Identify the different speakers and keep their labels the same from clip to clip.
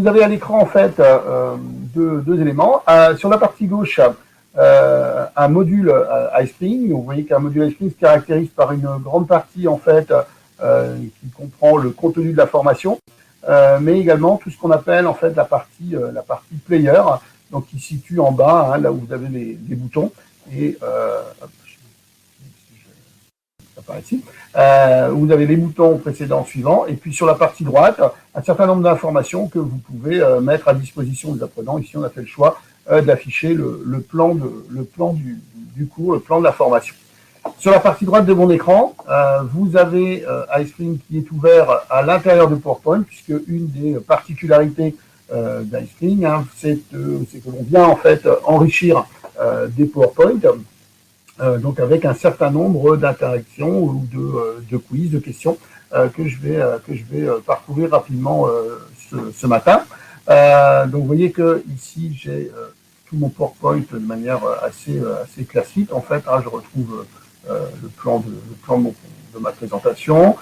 Speaker 1: vous avez à l'écran en fait deux éléments. Sur la partie gauche, un module iSpring. Vous voyez qu'un module iSpring se caractérise par une grande partie en fait qui comprend le contenu de la formation, mais également tout ce qu'on appelle en fait la partie player, donc qui se situe en bas, hein, là où vous avez les boutons. Et ça apparaît ici. Vous avez les boutons précédents, suivants, et puis sur la partie droite, un certain nombre d'informations que vous pouvez mettre à disposition des apprenants. Ici, on a fait le choix d'afficher le plan du cours, le plan de la formation. Sur la partie droite de mon écran, vous avez iSpring qui est ouvert à l'intérieur de PowerPoint, puisque une des particularités d'iSpring, hein, c'est que l'on vient en fait enrichir des PowerPoint, donc avec un certain nombre d'interactions ou de quiz, de questions que je vais parcourir rapidement ce matin. Donc vous voyez que ici j'ai tout mon PowerPoint de manière assez classique. En fait, hein, je retrouve le plan de ma présentation,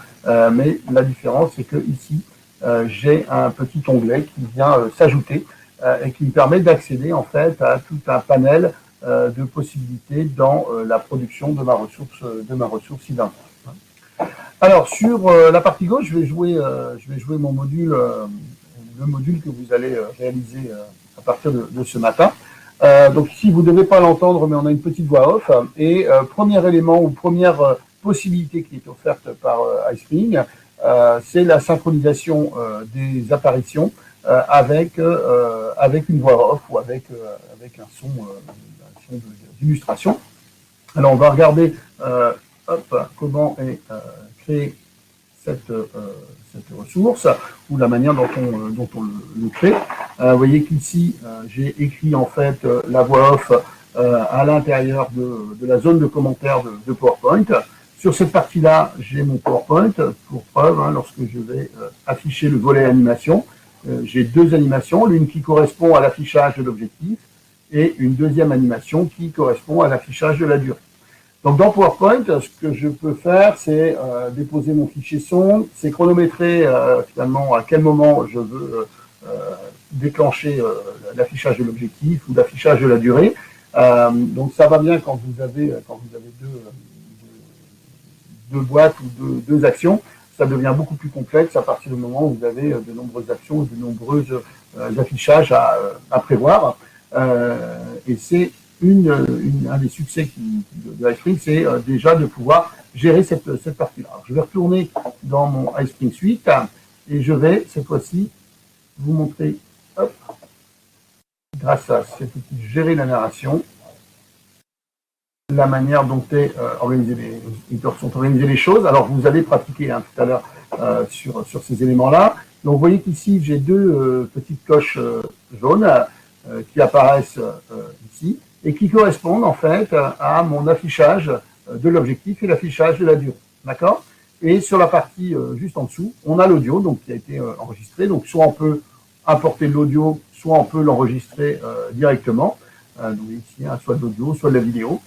Speaker 1: mais la différence c'est que ici j'ai un petit onglet qui vient s'ajouter et qui me permet d'accéder en fait à tout un panel de possibilités dans la production de ma ressource Idinfo. Alors sur la partie gauche, je vais jouer mon module, le module que vous allez réaliser à partir de ce matin. Donc ici, vous ne devez pas l'entendre, mais on a une petite voix off. Et premier élément ou première possibilité qui est offerte par iSpring, c'est la synchronisation des apparitions avec une voix off ou avec un son d'illustration. Alors on va regarder comment est créée cette ressource ou la manière dont on le crée. Vous voyez qu'ici j'ai écrit en fait la voix off à l'intérieur de la zone de commentaires de PowerPoint. Sur cette partie-là, j'ai mon PowerPoint pour preuve, hein, lorsque je vais afficher le volet animation. J'ai deux animations, l'une qui correspond à l'affichage de l'objectif et une deuxième animation qui correspond à l'affichage de la durée. Donc dans PowerPoint, ce que je peux faire, c'est déposer mon fichier son, c'est chronométrer finalement à quel moment je veux déclencher l'affichage de l'objectif ou l'affichage de la durée. Donc ça va bien quand vous avez deux boîtes ou deux actions. Ça devient beaucoup plus complexe à partir du moment où vous avez de nombreuses actions, de nombreux affichages à prévoir. Et c'est un des succès de iSpring, c'est déjà de pouvoir gérer cette partie-là. Je vais retourner dans mon iSpring Suite et je vais cette fois-ci vous montrer, grâce à cet outil gérer la narration, la manière dont sont organisées les choses. Alors vous allez pratiquer tout à l'heure sur ces éléments-là. Donc vous voyez qu'ici j'ai deux petites coches jaunes qui apparaissent ici et qui correspondent en fait à mon affichage de l'objectif et l'affichage de la durée. D'accord? Et sur la partie juste en dessous, on a l'audio donc qui a été enregistré. Donc soit on peut importer l'audio, soit on peut l'enregistrer directement. Donc ici, hein, soit de l'audio, soit de la vidéo.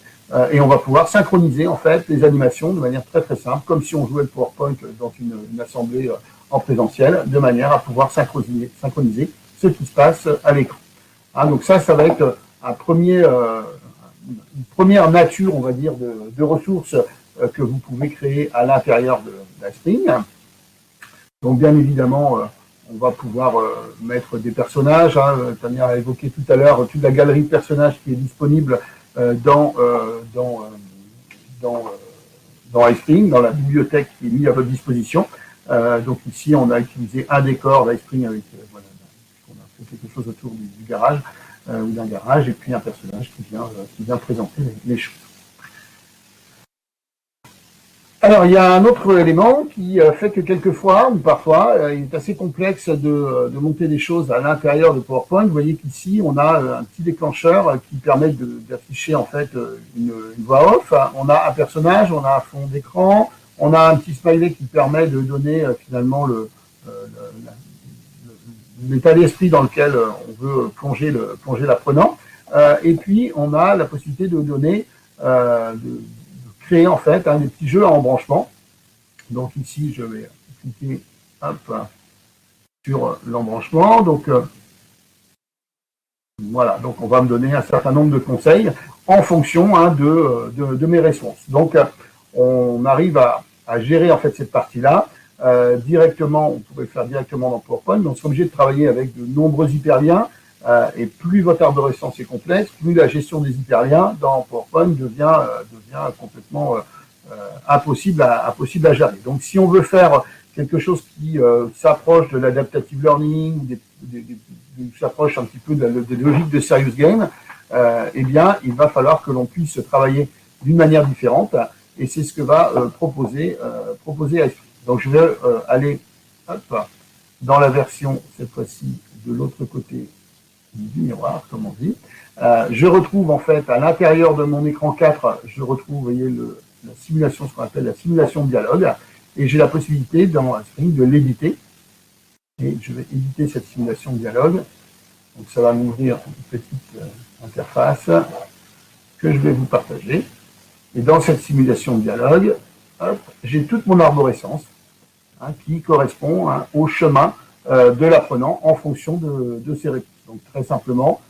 Speaker 1: Et on va pouvoir synchroniser en fait les animations de manière très très simple, comme si on jouait le PowerPoint dans une assemblée en présentiel, de manière à pouvoir synchroniser ce qui se passe à l'écran. Hein, donc ça va être une première nature, on va dire, de ressources que vous pouvez créer à l'intérieur de iSpring. Donc bien évidemment, on va pouvoir mettre des personnages. Hein, Tania a évoqué tout à l'heure toute la galerie de personnages qui est disponible dans iSpring, dans la bibliothèque qui est mise à votre disposition. Donc ici, on a utilisé un décor d'iSpring avec, voilà, on a fait quelque chose autour du garage ou d'un garage, et puis un personnage qui vient présenter les choses. Alors, il y a un autre élément qui fait que quelquefois, ou parfois, il est assez complexe de monter des choses à l'intérieur de PowerPoint. Vous voyez qu'ici, on a un petit déclencheur qui permet d'afficher en fait une voix off. On a un personnage, on a un fond d'écran, on a un petit smiley qui permet de donner finalement l'état d'esprit dans lequel on veut plonger l'apprenant. Et puis, on a la possibilité de donner créer en fait des petits jeux à embranchement. Donc ici, je vais cliquer sur l'embranchement. Donc, voilà, donc on va me donner un certain nombre de conseils en fonction de mes réponses. Donc, on arrive à gérer en fait cette partie-là directement. On pourrait le faire directement dans PowerPoint, mais on sera obligé de travailler avec de nombreux hyperliens. Et plus votre arborescence est complexe, plus la gestion des hyperliens dans PowerPoint devient complètement impossible à gérer. Donc, si on veut faire quelque chose qui s'approche de l'adaptative learning, s'approche un petit peu de logique de serious game, eh bien, il va falloir que l'on puisse travailler d'une manière différente, et c'est ce que va proposer Ice. Donc, je vais aller dans la version, cette fois-ci, de l'autre côté du miroir, comme on dit. Je retrouve, en fait, à l'intérieur de mon écran 4, je retrouve, vous voyez, la simulation, ce qu'on appelle la simulation de dialogue, et j'ai la possibilité, dans Spring, de l'éditer. Et je vais éditer cette simulation de dialogue. Donc, ça va m'ouvrir une petite interface que je vais vous partager. Et dans cette simulation de dialogue, j'ai toute mon arborescence qui correspond au chemin de l'apprenant en fonction de ses réponses. Donc, très simplement,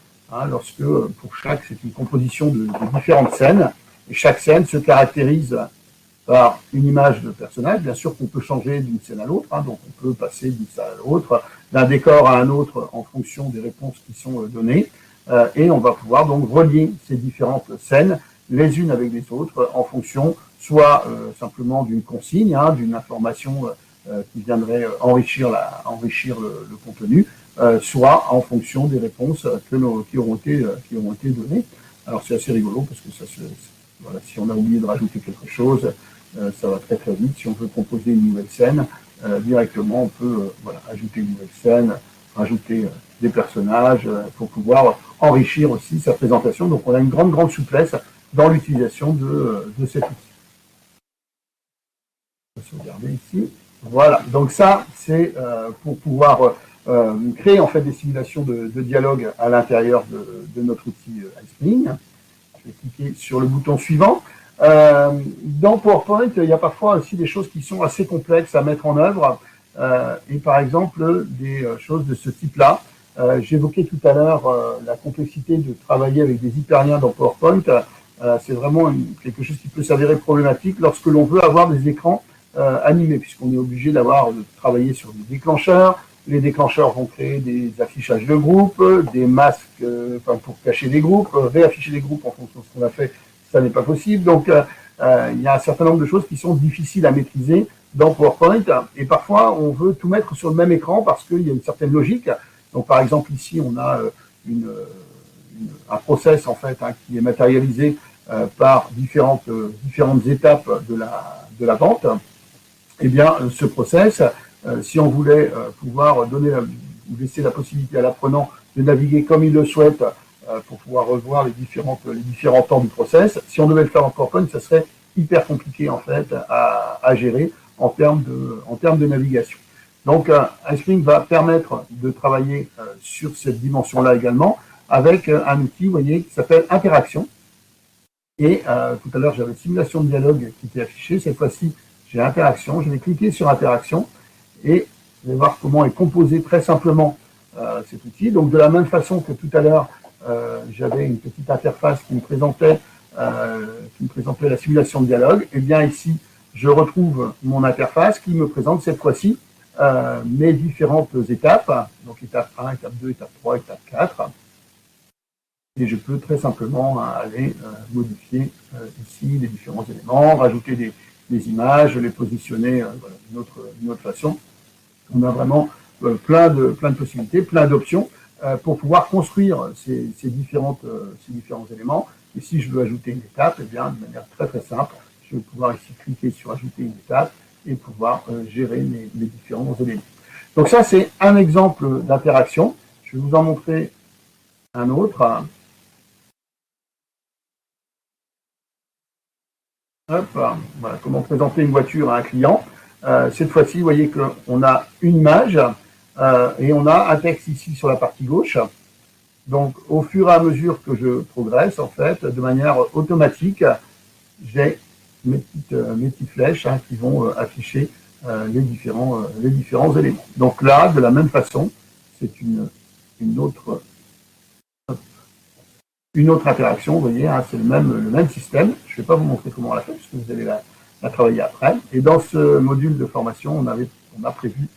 Speaker 1: lorsque, pour chaque, c'est une composition de différentes scènes, et chaque scène se caractérise par une image de personnage. Bien sûr qu'on peut changer d'une scène à l'autre, donc on peut passer d'une scène à l'autre, d'un décor à un autre en fonction des réponses qui sont données, et on va pouvoir donc relier ces différentes scènes les unes avec les autres en fonction soit simplement d'une consigne, d'une information qui viendrait enrichir le contenu, soit en fonction des réponses qui auront été données. Alors c'est assez rigolo parce que voilà, si on a oublié de rajouter quelque chose, ça va très très vite. Si on veut composer une nouvelle scène, directement on peut ajouter une nouvelle scène, rajouter des personnages pour pouvoir enrichir aussi sa présentation. Donc on a une grande souplesse dans l'utilisation de cet outil. On va sauvegarder ici. Voilà, donc ça c'est pour pouvoir créer en fait des simulations de dialogue à l'intérieur de notre outil Icepring. Je vais cliquer sur le bouton suivant. Dans PowerPoint, il y a parfois aussi des choses qui sont assez complexes à mettre en œuvre. Et par exemple, des choses de ce type-là. J'évoquais tout à l'heure la complexité de travailler avec des hyperliens dans PowerPoint. C'est vraiment quelque chose qui peut s'avérer problématique lorsque l'on veut avoir des écrans animés, puisqu'on est obligé de travailler sur des déclencheurs. Les déclencheurs vont créer des affichages de groupes, des masques pour cacher les groupes, réafficher les groupes en fonction de ce qu'on a fait. Ça n'est pas possible. Donc, il y a un certain nombre de choses qui sont difficiles à maîtriser dans PowerPoint. Et parfois, on veut tout mettre sur le même écran parce qu'il y a une certaine logique. Donc, par exemple, ici, on a un process, en fait, qui est matérialisé par différentes étapes de la vente. Eh bien, ce process, si on voulait pouvoir laisser la possibilité à l'apprenant de naviguer comme il le souhaite, pour pouvoir revoir les différents temps du process. Si on devait le faire en PowerPoint, ça serait hyper compliqué en fait à gérer en termes de navigation. Donc, Icepring va permettre de travailler sur cette dimension-là également avec un outil, vous voyez, qui s'appelle Interaction. Et tout à l'heure, j'avais simulation de dialogue qui était affichée. Cette fois-ci, j'ai Interaction. Je vais cliquer sur Interaction et je vais voir comment est composé très simplement cet outil. Donc, de la même façon que tout à l'heure, j'avais une petite interface qui me présentait la simulation de dialogue. Et bien ici, je retrouve mon interface qui me présente cette fois-ci mes différentes étapes. Donc étape 1, étape 2, étape 3, étape 4. Et je peux très simplement aller modifier ici les différents éléments, rajouter des images, les positionner d'une autre façon. On a vraiment plein de possibilités, plein d'options pour pouvoir construire ces différents éléments. Et si je veux ajouter une étape, eh bien, de manière très très simple, je vais pouvoir ici cliquer sur ajouter une étape et pouvoir gérer les différents éléments. Donc ça, c'est un exemple d'interaction. Je vais vous en montrer un autre. Hop, voilà comment présenter une voiture à un client. Cette fois-ci, vous voyez qu'on a une image et on a un texte ici sur la partie gauche. Donc, au fur et à mesure que je progresse, en fait, de manière automatique, j'ai mes petites flèches qui vont afficher les différents éléments. Donc là, de la même façon, c'est une autre interaction, vous voyez, hein, c'est le même système. Je ne vais pas vous montrer comment on l'a fait, puisque vous allez la travailler après. Et dans ce module de formation, on a prévu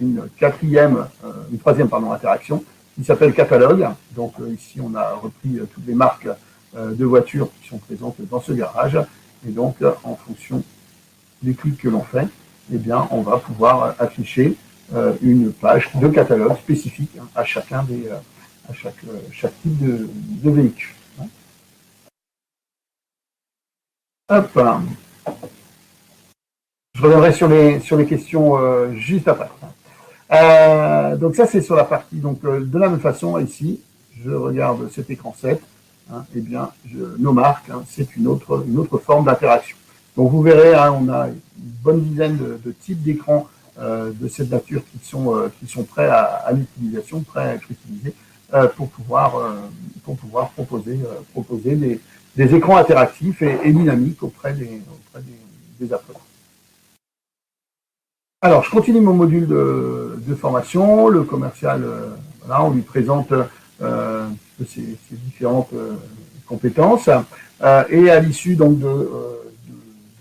Speaker 1: une troisième interaction qui s'appelle catalogue. Donc ici, on a repris toutes les marques de voitures qui sont présentes dans ce garage. Et donc, en fonction des clics que l'on fait, eh bien, on va pouvoir afficher une page de catalogue spécifique à chacun chaque type de véhicule. Hop. Je reviendrai sur les questions juste après. Donc ça, c'est sur la partie. Donc de la même façon, ici, je regarde cet écran 7. Eh bien, nos marques, c'est une autre forme d'interaction. Donc vous verrez, on a une bonne dizaine de types d'écrans de cette nature qui sont prêts à l'utilisation, prêts à être utilisés pour pouvoir proposer des écrans interactifs et dynamiques auprès des apprenants. Alors, je continue mon module de formation. Le commercial, voilà, on lui présente ses différentes compétences. Et à l'issue donc de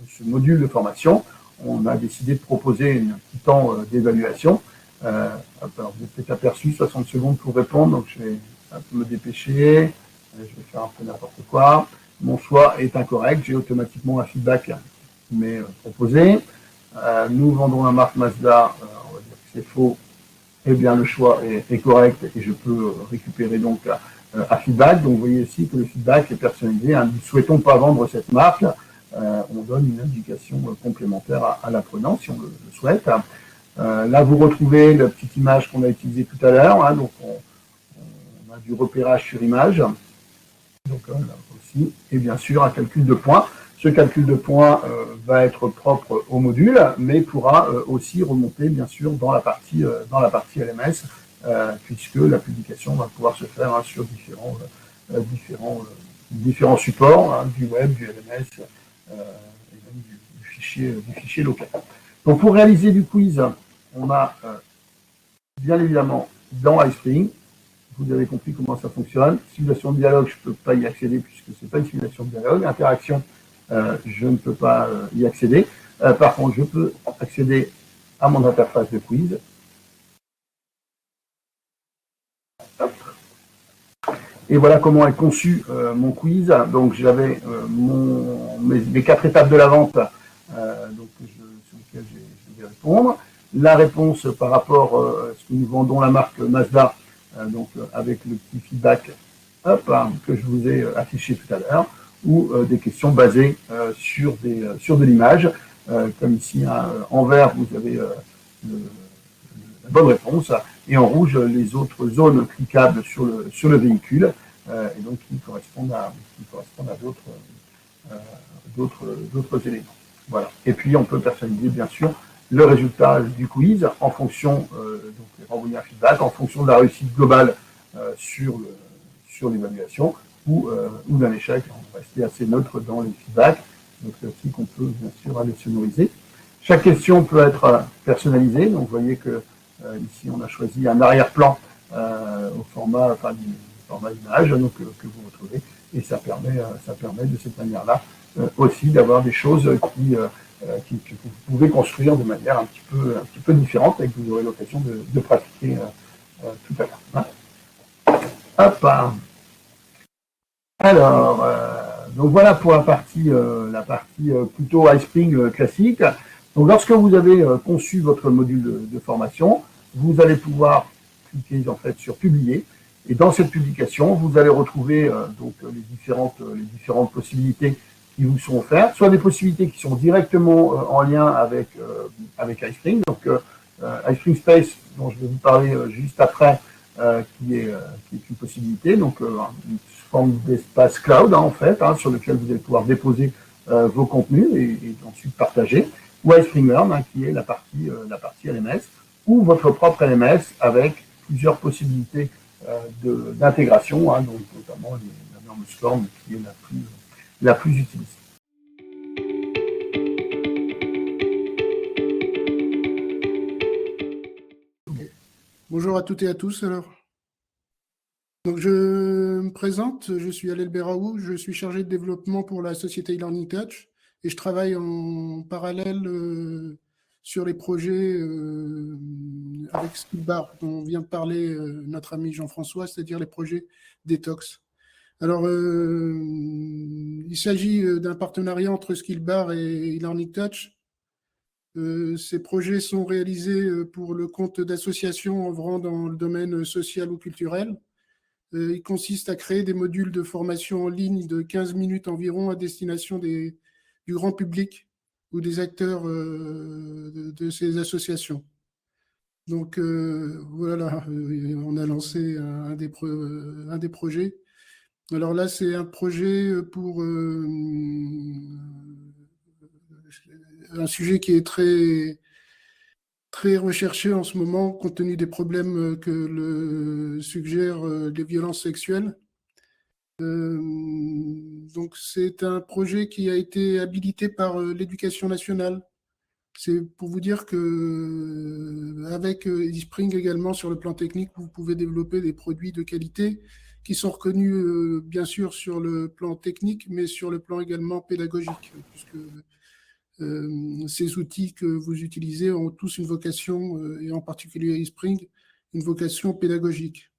Speaker 1: ce module de formation, on a décidé de proposer un petit temps d'évaluation. Alors, vous avez peut-être aperçu 60 secondes pour répondre, donc je vais un peu me dépêcher. Je vais faire un peu n'importe quoi. Mon choix est incorrect. J'ai automatiquement un feedback qui m'est proposé. Nous vendons la marque Mazda, on va dire que c'est faux. Eh bien, le choix est correct et je peux récupérer donc un feedback. Donc, vous voyez ici que le feedback est personnalisé. Nous ne souhaitons pas vendre cette marque. On donne une indication complémentaire à l'apprenant si on le souhaite. Là, vous retrouvez la petite image qu'on a utilisée tout à l'heure. Donc, on a du repérage sur image. Donc, là aussi, et bien sûr, un calcul de points. Ce calcul de points va être propre au module, mais pourra aussi remonter, bien sûr, dans la partie LMS, puisque la publication va pouvoir se faire sur différents supports, du web, du LMS, et même du fichier local. Donc, pour réaliser du quiz, on a bien évidemment dans iSpring, vous avez compris comment ça fonctionne. Simulation de dialogue, je ne peux pas y accéder puisque ce n'est pas une simulation de dialogue. Interaction, je ne peux pas y accéder. Par contre, je peux accéder à mon interface de quiz. Hop. Et voilà comment est conçu mon quiz. Donc, j'avais mes 4 étapes de la vente sur lesquelles je vais répondre. La réponse par rapport à ce que nous vendons la marque Mazda, avec le petit feedback que je vous ai affiché tout à l'heure, ou des questions basées sur de l'image. Comme ici, en vert, vous avez la bonne réponse, et en rouge, les autres zones cliquables sur le véhicule, et donc qui correspondent à d'autres éléments. Voilà. Et puis, on peut personnaliser, bien sûr, le résultat du quiz en fonction, donc renvoyer un feedback en fonction de la réussite globale sur l'évaluation ou d'un échec. On va rester assez neutre dans les feedbacks. Donc c'est aussi qu'on peut bien sûr aller sonoriser. Chaque question peut être personnalisée. Donc vous voyez que ici on a choisi un arrière-plan au format image que vous retrouvez, et ça permet de cette manière-là aussi d'avoir des choses que vous pouvez construire de manière un petit peu différente et que vous aurez l'occasion de pratiquer tout à l'heure. Hop. Alors, donc voilà pour la partie plutôt iSpring classique. Donc lorsque vous avez conçu votre module de formation, vous allez pouvoir cliquer en fait sur publier, et dans cette publication, vous allez retrouver les différentes possibilités qui vous sont offertes, soit des possibilités qui sont directement en lien avec iSpring, donc iSpring Space, dont je vais vous parler juste après, qui est une possibilité, donc une forme d'espace cloud en fait, sur lequel vous allez pouvoir déposer vos contenus et ensuite partager, ou iSpring Learn, qui est la partie LMS, ou votre propre LMS avec plusieurs possibilités d'intégration, donc notamment la norme SCORM qui est la plus utilisée.
Speaker 2: Bonjour à toutes et à tous. Donc je me présente, je suis Alel Beraou, je suis chargé de développement pour la société e-Learning Touch et je travaille en parallèle sur les projets avec Skillbar dont vient de parler notre ami Jean-François, c'est-à-dire les projets Detox. Alors, il s'agit d'un partenariat entre Skillbar et e-Learning Touch. Ces projets sont réalisés pour le compte d'associations œuvrant dans le domaine social ou culturel. Il consiste à créer des modules de formation en ligne de 15 minutes environ à destination du grand public ou des acteurs de ces associations. Donc voilà, on a lancé un des projets. Alors là, c'est un projet pour un sujet qui est très recherché en ce moment, compte tenu des problèmes que suggèrent les violences sexuelles. Donc, c'est un projet qui a été habilité par l'Éducation nationale. C'est pour vous dire que avec eSpring également sur le plan technique, vous pouvez développer des produits de qualité qui sont reconnus bien sûr sur le plan technique, mais sur le plan également pédagogique, puisque ces outils que vous utilisez ont tous une vocation, et en particulier eSpring, une vocation pédagogique.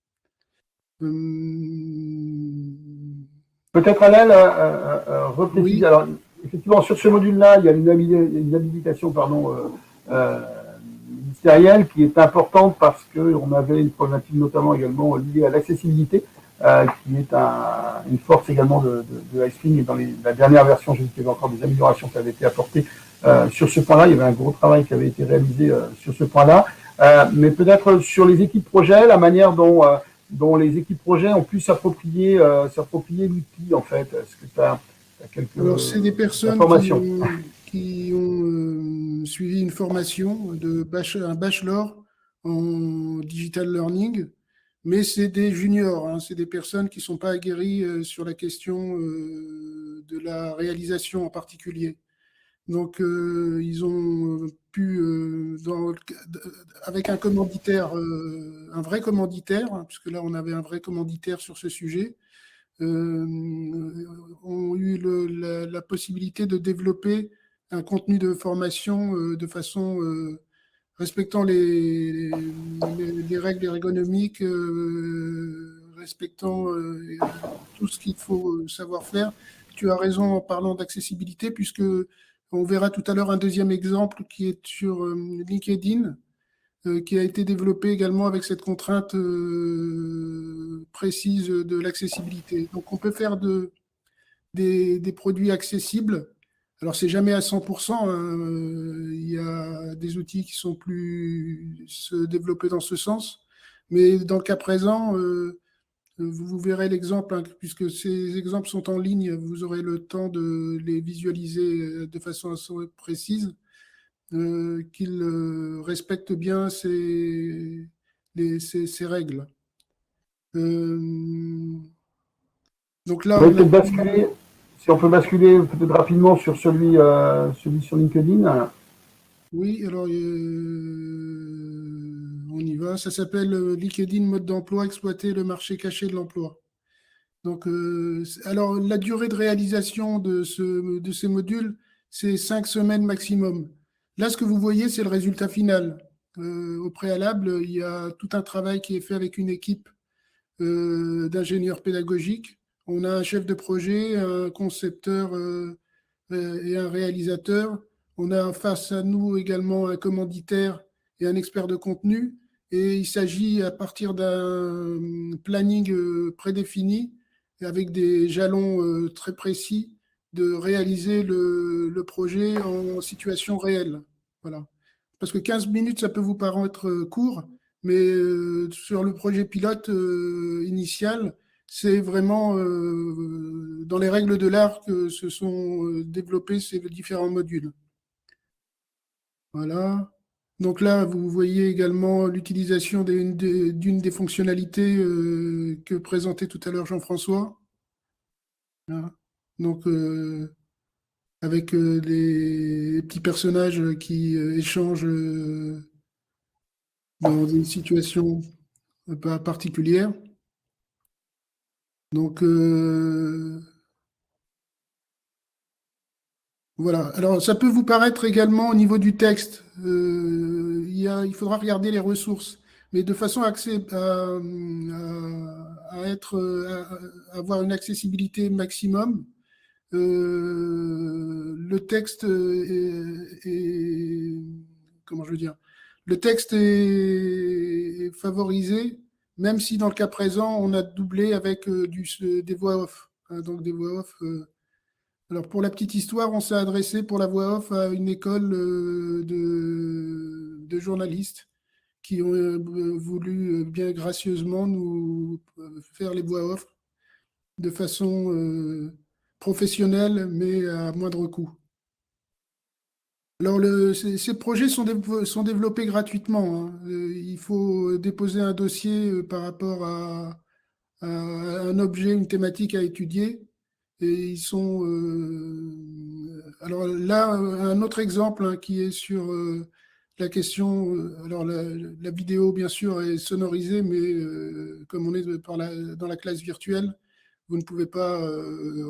Speaker 1: Peut-être Alain, repréciser.
Speaker 2: Oui,
Speaker 1: Alors, effectivement, sur ce module-là, il y a une habilitation pardon, ministérielle qui est importante parce qu'on avait une problématique notamment également liée à l'accessibilité, qui est une force également de iSpring. Et dans la dernière version, j'ai vu qu'il y avait encore des améliorations qui avaient été apportées sur ce point-là. Il y avait un gros travail qui avait été réalisé sur ce point-là. Mais peut-être sur les équipes projets, la manière dont les équipes projets ont pu s'approprier l'outil, en fait. Est-ce que tu as quelques
Speaker 2: alors c'est des personnes
Speaker 1: informations?
Speaker 2: qui ont suivi une formation un bachelor en digital learning, mais c'est des juniors, hein, c'est des personnes qui ne sont pas aguerries sur la question de la réalisation en particulier. Donc, ils ont pu, avec un commanditaire, un vrai commanditaire, hein, puisque là, on avait un vrai commanditaire sur ce sujet, ont eu la possibilité de développer un contenu de formation de façon respectant les règles ergonomiques, respectant tout ce qu'il faut savoir faire. Tu as raison en parlant d'accessibilité, puisque on verra tout à l'heure un deuxième exemple qui est sur LinkedIn, qui a été développé également avec cette contrainte précise de l'accessibilité. Donc, on peut faire des produits accessibles. Alors, c'est jamais à 100%, hein. Il y a des outils qui sont plus développés dans ce sens. Mais dans le cas présent, vous verrez l'exemple, hein, puisque ces exemples sont en ligne, vous aurez le temps de les visualiser de façon assez précise, qu'ils respectent bien ces règles. Donc là,
Speaker 1: Oui,
Speaker 2: on a
Speaker 1: peut-être basculer, si on peut basculer peut-être rapidement sur celui sur LinkedIn.
Speaker 2: oui, alors on y va. Ça s'appelle LinkedIn mode d'emploi, exploiter le marché caché de l'emploi. Donc, alors la durée de réalisation de ces modules, c'est 5 semaines maximum. Là, ce que vous voyez, c'est le résultat final. Au préalable, il y a tout un travail qui est fait avec une équipe d'ingénieurs pédagogiques. On a un chef de projet, un concepteur et un réalisateur. On a face à nous également un commanditaire et un expert de contenu. Et il s'agit, à partir d'un planning prédéfini, avec des jalons très précis, de réaliser le projet en situation réelle. Voilà. Parce que 15 minutes, ça peut vous paraître court, mais sur le projet pilote initial, c'est vraiment dans les règles de l'art que se sont développés ces différents modules. Voilà. Donc là, vous voyez également l'utilisation d'une des fonctionnalités que présentait tout à l'heure Jean-François. Voilà. Donc, avec les petits personnages qui échangent dans des situations pas particulières. Donc, voilà. Alors, ça peut vous paraître également au niveau du texte. Il faudra regarder les ressources, mais de façon à avoir une accessibilité maximum. Le texte comment je veux dire, le texte est favorisé, même si dans le cas présent, on a doublé avec des voix off. Hein, donc des voix off. Alors pour la petite histoire, on s'est adressé pour la voix off à une école de journalistes qui ont voulu bien gracieusement nous faire les voix off de façon professionnelle, mais à moindre coût. Alors, ces projets sont développés gratuitement. Hein. Il faut déposer un dossier par rapport à un objet, une thématique à étudier. Et ils sont. Alors là, un autre exemple hein, qui est sur la question. Alors, la vidéo, bien sûr, est sonorisée, mais comme on est dans la classe virtuelle, vous ne pouvez pas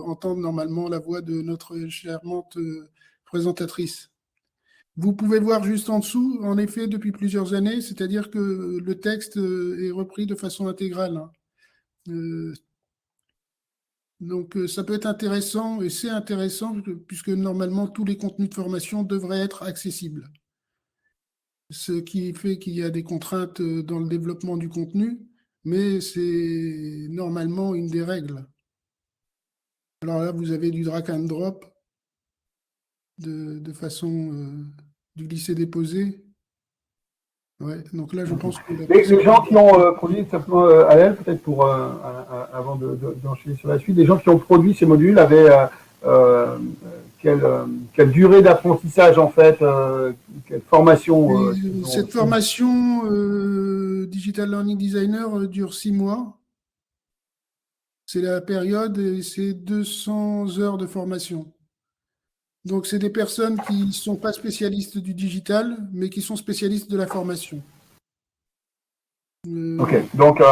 Speaker 2: entendre normalement la voix de notre charmante présentatrice. Vous pouvez voir juste en dessous, en effet, depuis plusieurs années, c'est-à-dire que le texte est repris de façon intégrale. Hein. Donc, ça peut être intéressant, et c'est intéressant, puisque normalement, tous les contenus de formation devraient être accessibles. Ce qui fait qu'il y a des contraintes dans le développement du contenu, mais c'est normalement une des règles. Alors là, vous avez du drag and drop de façon du glisser-déposer. Ouais, donc là, je pense que
Speaker 1: les gens qui ont produit, simplement à elle, peut-être pour avant d'enchaîner sur la suite, les gens qui ont produit ces modules avaient quelle durée d'apprentissage en fait, quelle formation
Speaker 2: cette formation Digital Learning Designer dure 6 mois. C'est la période et c'est 200 heures de formation. Donc, c'est des personnes qui ne sont pas spécialistes du digital, mais qui sont spécialistes de la formation.
Speaker 1: Ok, donc,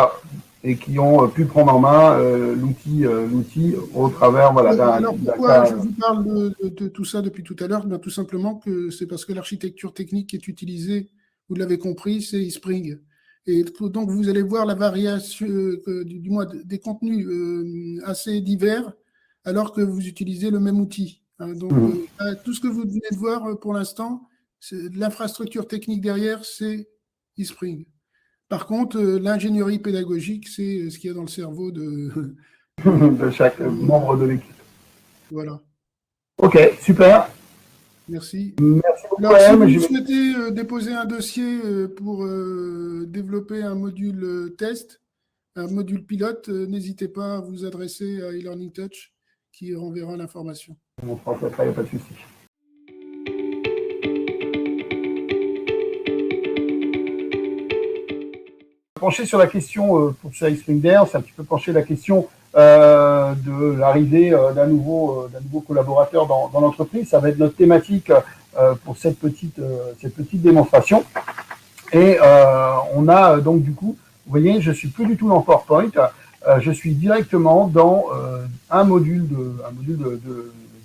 Speaker 1: et qui ont pu prendre en main l'outil au travers d'un.
Speaker 2: Alors, pourquoi je vous parle de tout ça depuis tout à l'heure? Tout simplement que c'est parce que l'architecture technique qui est utilisée, vous l'avez compris, c'est eSpring. Et donc, vous allez voir la variation, du moins des contenus assez divers, alors que vous utilisez le même outil. Hein, donc, tout ce que vous venez de voir pour l'instant, l'infrastructure technique derrière, c'est eSpring. Par contre, l'ingénierie pédagogique, c'est ce qu'il y a dans le cerveau de
Speaker 1: chaque membre de l'équipe.
Speaker 2: Voilà.
Speaker 1: Ok, super.
Speaker 2: Merci.
Speaker 1: Merci beaucoup.
Speaker 2: Alors, si vous souhaitez déposer un dossier pour développer un module test, un module pilote, n'hésitez pas à vous adresser à eLearning Touch qui renverra l'information.
Speaker 1: On transmettra, il n'y a pas de souci. Pencher sur la question, pour ça eSpring Dare, c'est un petit peu pencher la question de l'arrivée d'un nouveau collaborateur dans l'entreprise. Ça va être notre thématique pour cette petite démonstration. Et on a donc du coup, vous voyez, je suis plus du tout dans PowerPoint, je suis directement dans un module de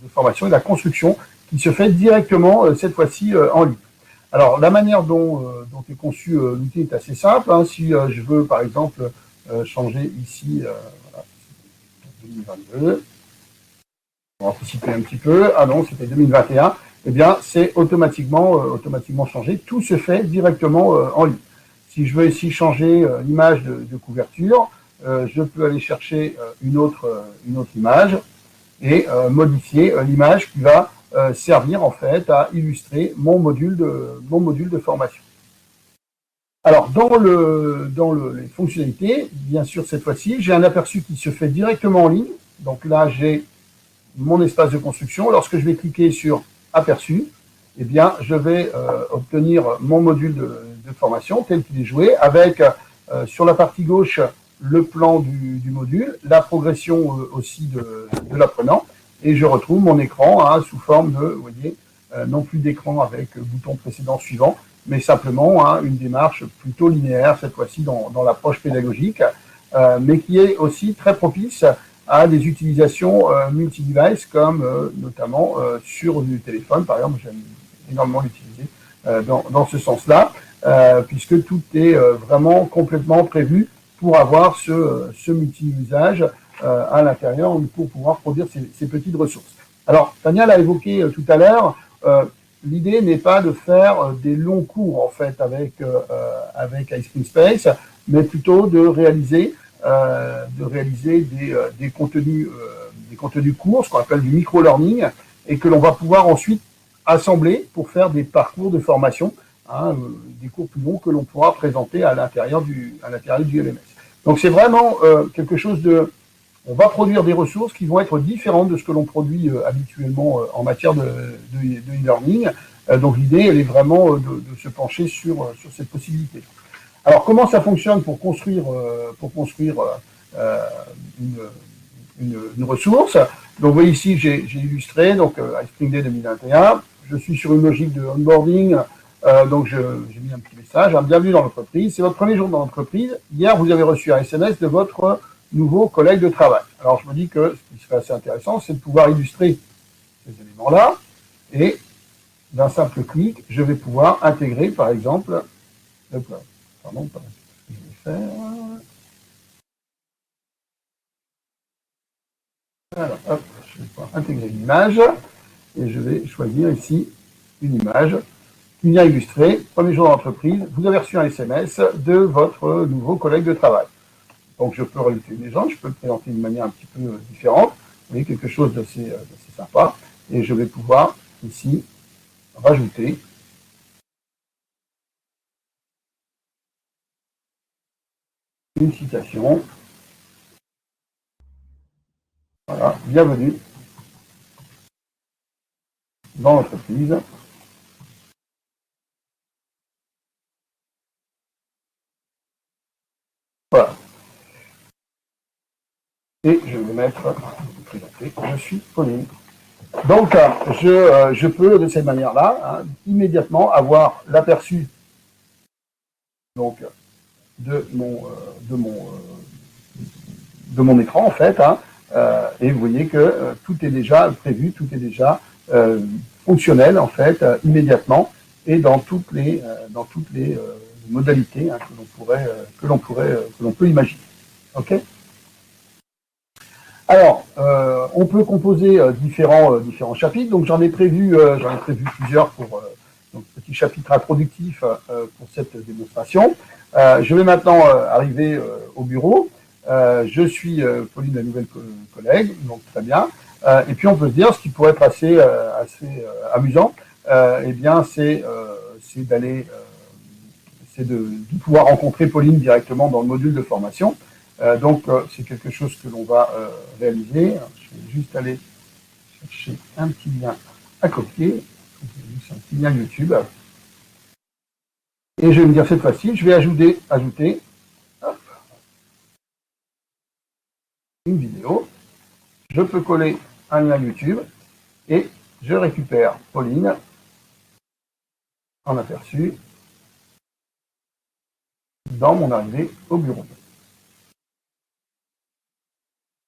Speaker 1: formation et la construction qui se fait directement cette fois-ci en ligne. Alors, la manière dont est conçu l'outil est assez simple. Hein. Si je veux, par exemple, changer ici, voilà, 2022, on va anticiper un petit peu. Ah non, c'était 2021. Eh bien, c'est automatiquement changé. Tout se fait directement en ligne. Si je veux ici changer l'image de couverture, je peux aller chercher une autre image et modifier l'image qui va servir en fait à illustrer mon module de formation. Alors dans les fonctionnalités, bien sûr cette fois-ci, j'ai un aperçu qui se fait directement en ligne. Donc là j'ai mon espace de construction. Lorsque je vais cliquer sur aperçu, eh bien je vais obtenir mon module de formation tel qu'il est joué avec sur la partie gauche le plan du module, la progression aussi de l'apprenant. Et je retrouve mon écran sous forme de, vous voyez, non plus d'écran avec bouton précédent suivant, mais simplement une démarche plutôt linéaire, cette fois-ci dans l'approche pédagogique, mais qui est aussi très propice à des utilisations multi-device, comme notamment sur du téléphone, par exemple. J'aime énormément l'utiliser dans ce sens-là, puisque tout est vraiment complètement prévu pour avoir ce multi-usage à l'intérieur pour pouvoir produire ces petites ressources. Alors, Tania l'a évoqué tout à l'heure, l'idée n'est pas de faire des longs cours en fait avec Ice Spring Space, mais plutôt de réaliser des contenus courts, ce qu'on appelle du micro-learning, et que l'on va pouvoir ensuite assembler pour faire des parcours de formation, des cours plus longs que l'on pourra présenter à l'intérieur du LMS. Donc c'est vraiment quelque chose de... On va produire des ressources qui vont être différentes de ce que l'on produit habituellement en matière de e-learning. Donc l'idée, elle est vraiment de se pencher sur cette possibilité. Alors comment ça fonctionne pour construire une ressource? Donc vous voyez ici, j'ai illustré donc Ice Spring Day 2021. Je suis sur une logique de onboarding. Donc j'ai mis un petit message. Bienvenue dans l'entreprise. C'est votre premier jour dans l'entreprise. Hier, vous avez reçu un SMS de votre nouveau collègue de travail. Alors je me dis que ce qui serait assez intéressant, c'est de pouvoir illustrer ces éléments-là. Et d'un simple clic, je vais pouvoir intégrer, par exemple, pardon, pas ce que je vais faire. Alors, hop, je vais pouvoir intégrer l'image et je vais choisir ici une image qui vient illustrer, premier jour d'entreprise, vous avez reçu un SMS de votre nouveau collègue de travail. Donc je peux rajouter une légende, je peux le présenter d'une manière un petit peu différente, vous voyez, quelque chose d'assez sympa, et je vais pouvoir ici rajouter une citation. Voilà, bienvenue dans l'entreprise. Voilà. Et je vais mettre, présenter, je suis Pauline. Donc, je peux, de cette manière-là, immédiatement avoir l'aperçu donc de mon écran, en fait, et vous voyez que tout est déjà prévu, tout est déjà fonctionnel, en fait, immédiatement, et dans toutes les modalités que l'on peut imaginer. Ok. Alors, on peut composer différents chapitres. Donc, j'en ai prévu plusieurs pour donc petit chapitre introductif pour cette démonstration. Je vais maintenant arriver au bureau. Je suis Pauline, la nouvelle collègue, donc très bien. Et puis on peut se dire, ce qui pourrait être assez amusant, eh bien c'est de pouvoir rencontrer Pauline directement dans le module de formation. Donc c'est quelque chose que l'on va réaliser. Je vais juste aller chercher un petit lien à copier, un petit lien YouTube. Et je vais me dire cette fois-ci, je vais ajouter hop, une vidéo. Je peux coller un lien YouTube et je récupère Pauline en aperçu dans mon arrivée au bureau.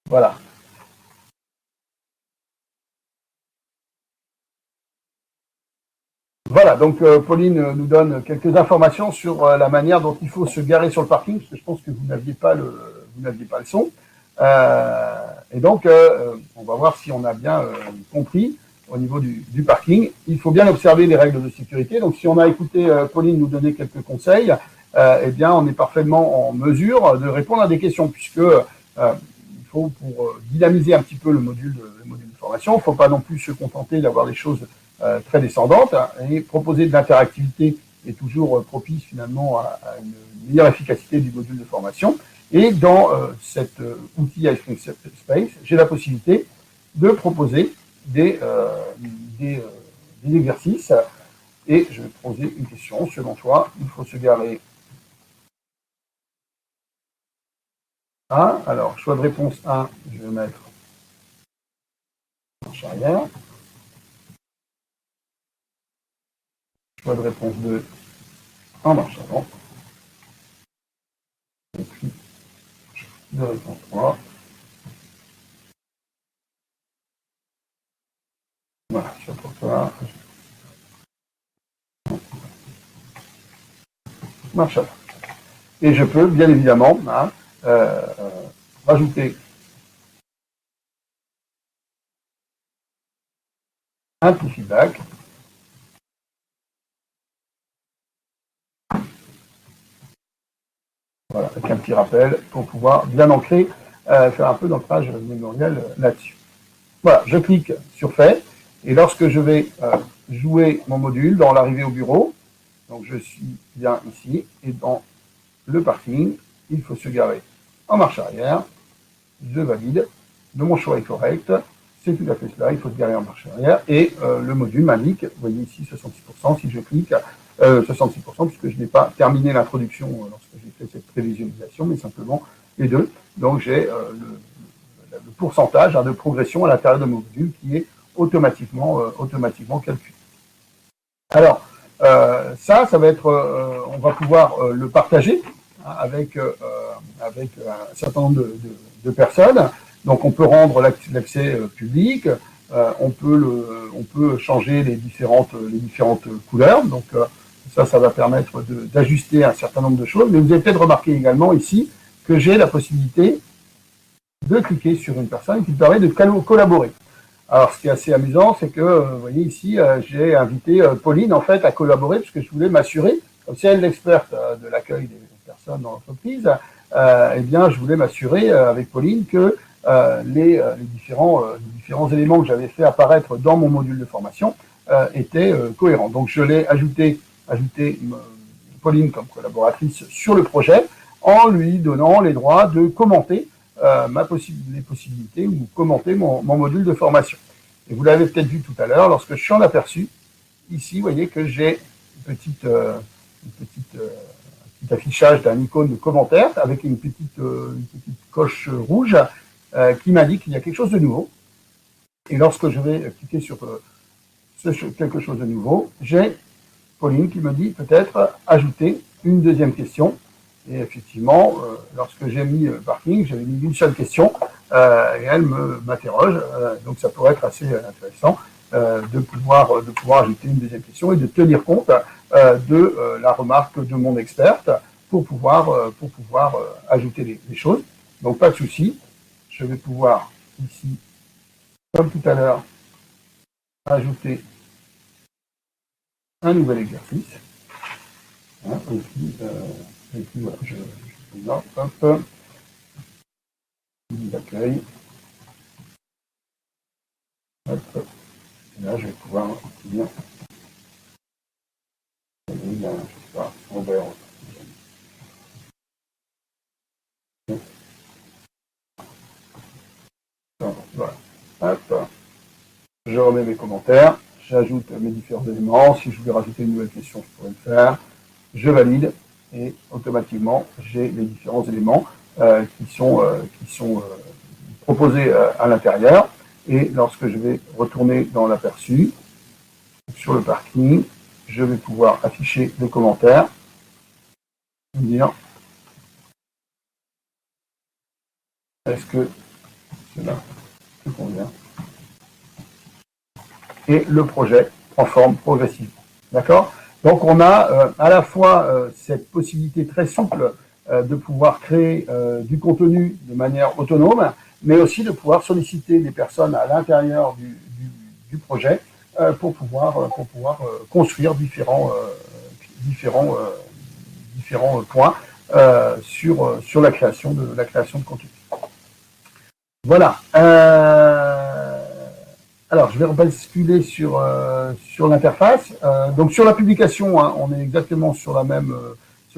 Speaker 1: Voilà. Voilà, donc Pauline nous donne quelques informations sur la manière dont il faut se garer sur le parking, parce que je pense que vous n'aviez pas le son. Et donc, on va voir si on a bien compris au niveau du parking. Il faut bien observer les règles de sécurité. Donc, si on a écouté Pauline nous donner quelques conseils, eh bien, on est parfaitement en mesure de répondre à des questions, puisque il faut, pour dynamiser un petit peu le module de formation, il ne faut pas non plus se contenter d'avoir des choses très descendante, et proposer de l'interactivité est toujours propice finalement à une meilleure efficacité du module de formation. Et dans cet outil Ice Spring Space, j'ai la possibilité de proposer des exercices, et je vais poser une question. Selon toi, il faut se garer alors choix de réponse 1, je vais mettre marche arrière. Choix de réponse 2, en marche avant. Et puis, je réponds 3. Voilà, sur toi. Marche avant. Et je peux, bien évidemment, rajouter un petit feedback. Voilà, avec un petit rappel pour pouvoir bien ancrer, faire un peu d'ancrage mémoriel là-dessus. Voilà, je clique sur Fait, et lorsque je vais jouer mon module dans l'arrivée au bureau, donc je suis bien ici, et dans le parking, il faut se garer en marche arrière, je valide, mon choix est correct, c'est tout à fait cela, il faut se garer en marche arrière, et le module m'indique, vous voyez ici 66%, si je clique, 66%, puisque je n'ai pas terminé l'introduction lorsque j'ai fait cette prévisualisation, mais simplement les deux. Donc j'ai le pourcentage de progression à l'intérieur de mon module qui est automatiquement calculé. Alors, ça va être, on va pouvoir le partager avec un certain nombre de personnes. Donc, on peut rendre l'accès public, on peut changer les différentes couleurs. Donc, ça va permettre d'ajuster un certain nombre de choses. Mais vous avez peut-être remarqué également ici que j'ai la possibilité de cliquer sur une personne qui permet de collaborer. Alors, ce qui est assez amusant, c'est que, vous voyez ici, j'ai invité Pauline, en fait, à collaborer, puisque je voulais m'assurer, comme c'est elle l'experte de l'accueil des personnes dans l'entreprise, eh bien, je voulais m'assurer avec Pauline que les différents éléments que j'avais fait apparaître dans mon module de formation étaient cohérents. Donc, je l'ai ajouté Pauline comme collaboratrice sur le projet, en lui donnant les droits de commenter les possibilités ou commenter mon module de formation. Et vous l'avez peut-être vu tout à l'heure, lorsque je suis en aperçu, ici, vous voyez que j'ai un petit affichage d'un icône de commentaire avec une petite coche rouge qui m'indique qu'il y a quelque chose de nouveau. Et lorsque je vais cliquer sur quelque chose de nouveau, j'ai Pauline qui me dit peut-être ajouter une deuxième question. Et effectivement, lorsque j'ai mis parking, j'avais mis une seule question et elle m'interroge. Donc ça pourrait être assez intéressant de pouvoir ajouter une deuxième question et de tenir compte de la remarque de mon experte pour pouvoir ajouter les choses. Donc pas de souci, je vais pouvoir ici, comme tout à l'heure, ajouter un nouvel exercice. Hein, et puis voilà, je là, hop, d'accueil. Hop, et là je vais pouvoir obtenir, je sais pas, Robert. Voilà. Hop, je remets mes commentaires, j'ajoute mes différents éléments. Si je voulais rajouter une nouvelle question, je pourrais le faire. Je valide et automatiquement j'ai les différents éléments qui sont proposés à l'intérieur. Et lorsque je vais retourner dans l'aperçu, sur le parking, je vais pouvoir afficher le commentaire, dire est-ce que cela me convient, et le projet prend forme progressivement. D'accord ? Donc on a à la fois cette possibilité très souple de pouvoir créer du contenu de manière autonome, mais aussi de pouvoir solliciter des personnes à l'intérieur du projet pour pouvoir construire différents points sur la création de contenu. Voilà. Alors, je vais rebasculer sur l'interface. Donc, sur la publication, hein, on est exactement sur les mêmes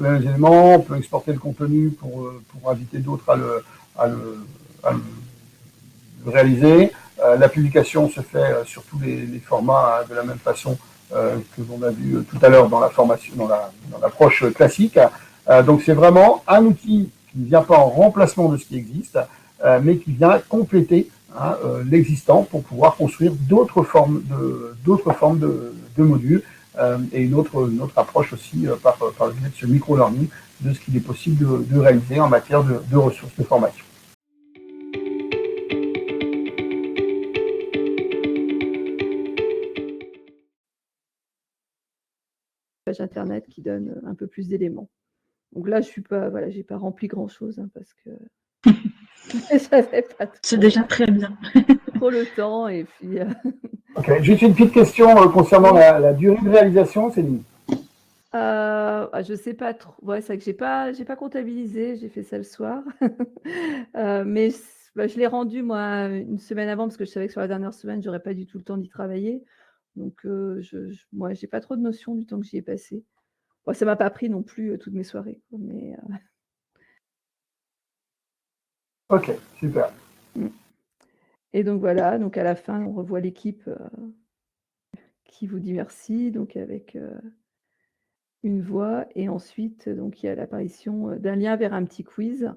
Speaker 1: éléments. On peut exporter le contenu pour inviter d'autres à le réaliser. La publication se fait sur tous les formats de la même façon que l'on a vu tout à l'heure dans la formation, dans l'approche classique. Donc, c'est vraiment un outil qui ne vient pas en remplacement de ce qui existe, mais qui vient compléter l'existant pour pouvoir construire d'autres formes de modules et une autre approche aussi par le biais de ce micro-learning de ce qu'il est possible de réaliser en matière de ressources de formation.
Speaker 3: Page internet qui donne un peu plus d'éléments. Donc là, j'ai pas rempli grand-chose parce que j'avais pas
Speaker 4: C'est déjà très bien.
Speaker 3: trop le temps et puis.
Speaker 1: Ok, juste une petite question concernant la durée de réalisation, Céline.
Speaker 3: Je sais pas trop. Ouais, c'est vrai que j'ai pas comptabilisé. J'ai fait ça le soir, mais je l'ai rendu moi une semaine avant parce que je savais que sur la dernière semaine j'aurais pas du tout le temps d'y travailler. Donc moi j'ai pas trop de notion du temps que j'y ai passé. Bon, ça m'a pas pris non plus toutes mes soirées, quoi, mais.
Speaker 1: Ok, super.
Speaker 3: Et donc voilà, donc à la fin on revoit l'équipe qui vous dit merci, donc avec une voix et ensuite donc il y a l'apparition d'un lien vers un petit quiz.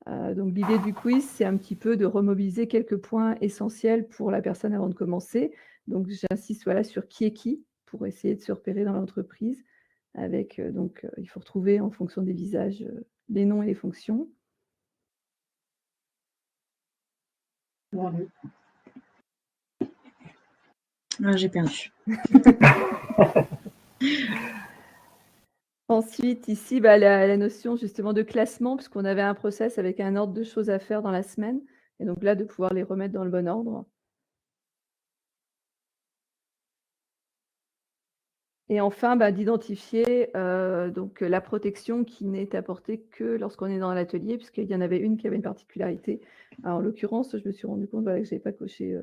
Speaker 3: Donc l'idée du quiz, c'est un petit peu de remobiliser quelques points essentiels pour la personne avant de commencer. Donc j'insiste voilà sur qui est qui pour essayer de se repérer dans l'entreprise avec il faut retrouver en fonction des visages les noms et les fonctions.
Speaker 4: Ah, j'ai perdu.
Speaker 3: Ensuite, ici, la notion justement de classement, puisqu'on avait un process avec un ordre de choses à faire dans la semaine, et donc là, de pouvoir les remettre dans le bon ordre. Et enfin, d'identifier donc la protection qui n'est apportée que lorsqu'on est dans l'atelier, puisqu'il y en avait une qui avait une particularité. Alors, en l'occurrence, je me suis rendu compte que je n'avais pas coché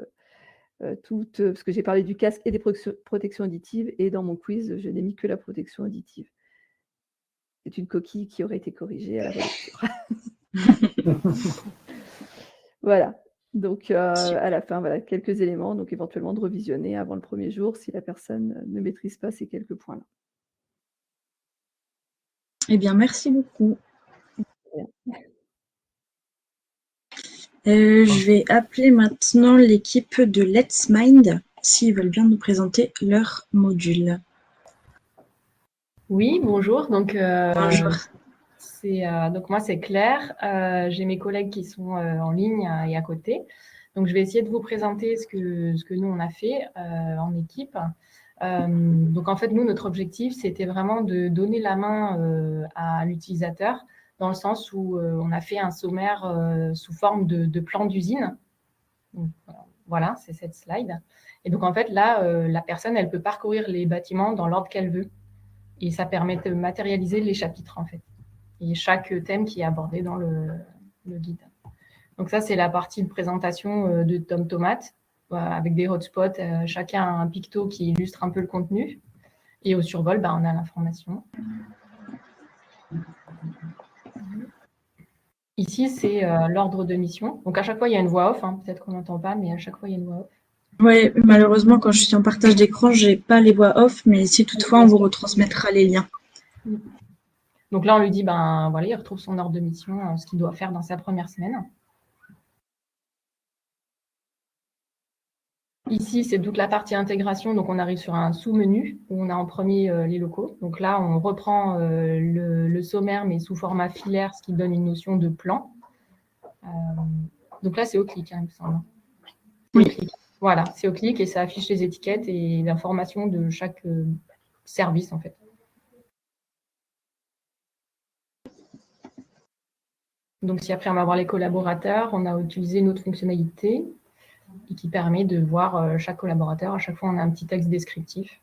Speaker 3: toutes, parce que j'ai parlé du casque et des protections auditives, et dans mon quiz, je n'ai mis que la protection auditive. C'est une coquille qui aurait été corrigée à la relecture. Voilà. Donc, à la fin, voilà, quelques éléments, donc éventuellement de revisionner avant le premier jour si la personne ne maîtrise pas ces quelques points-là.
Speaker 4: Eh bien, merci beaucoup.
Speaker 3: Bien.
Speaker 4: Je vais appeler maintenant l'équipe de Let's Mind s'ils veulent bien nous présenter leur module.
Speaker 5: Oui, bonjour. Donc,
Speaker 4: Bonjour.
Speaker 5: donc moi, c'est Claire. J'ai mes collègues qui sont en ligne et à côté. Donc, je vais essayer de vous présenter ce que nous, on a fait en équipe. Donc, en fait, nous, notre objectif, c'était vraiment de donner la main à l'utilisateur dans le sens où on a fait un sommaire sous forme de plan d'usine. Donc, voilà, c'est cette slide. Et donc, en fait, là, la personne, elle peut parcourir les bâtiments dans l'ordre qu'elle veut. Et ça permet de matérialiser les chapitres, en fait. Et chaque thème qui est abordé dans le guide. Donc ça, c'est la partie de présentation de Tom Tomate, avec des hotspots. Chacun a un picto qui illustre un peu le contenu. Et au survol, on a l'information. Ici, c'est l'ordre de mission. Donc à chaque fois, il y a une voix off. Peut-être qu'on n'entend pas, mais à chaque fois, il y a une voix off.
Speaker 4: Oui, malheureusement, quand je suis en partage d'écran, je n'ai pas les voix off, mais si toutefois, on vous retransmettra les liens.
Speaker 5: Donc là, on lui dit, voilà, il retrouve son ordre de mission, ce qu'il doit faire dans sa première semaine. Ici, c'est toute la partie intégration. Donc, on arrive sur un sous-menu où on a en premier les locaux. Donc là, on reprend le sommaire, mais sous format filaire, ce qui donne une notion de plan. Donc là, c'est au clic, il me semble.
Speaker 4: Oui.
Speaker 5: Au clic. Voilà, c'est au clic et ça affiche les étiquettes et l'information de chaque service, en fait. Donc, si après on va voir les collaborateurs, on a utilisé une autre fonctionnalité et qui permet de voir chaque collaborateur. À chaque fois, on a un petit texte descriptif.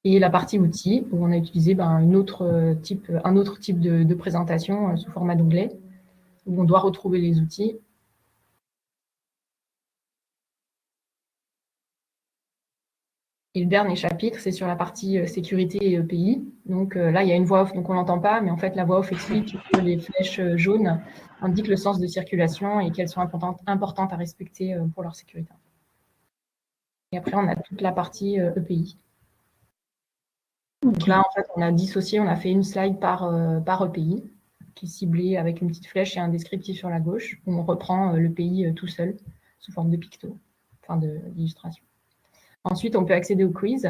Speaker 5: Et la partie outils, où on a utilisé un autre type de présentation sous format d'onglet, où on doit retrouver les outils. Et le dernier chapitre, c'est sur la partie sécurité et EPI. Donc là, il y a une voix off, donc on n'entend pas, mais en fait, la voix off explique que les flèches jaunes indiquent le sens de circulation et qu'elles sont importantes à respecter pour leur sécurité. Et après, on a toute la partie EPI. Donc là, en fait, on a dissocié, on a fait une slide par EPI, qui est ciblée avec une petite flèche et un descriptif sur la gauche, où on reprend le pays tout seul, sous forme de picto, enfin d'illustration. Ensuite, on peut accéder au quiz.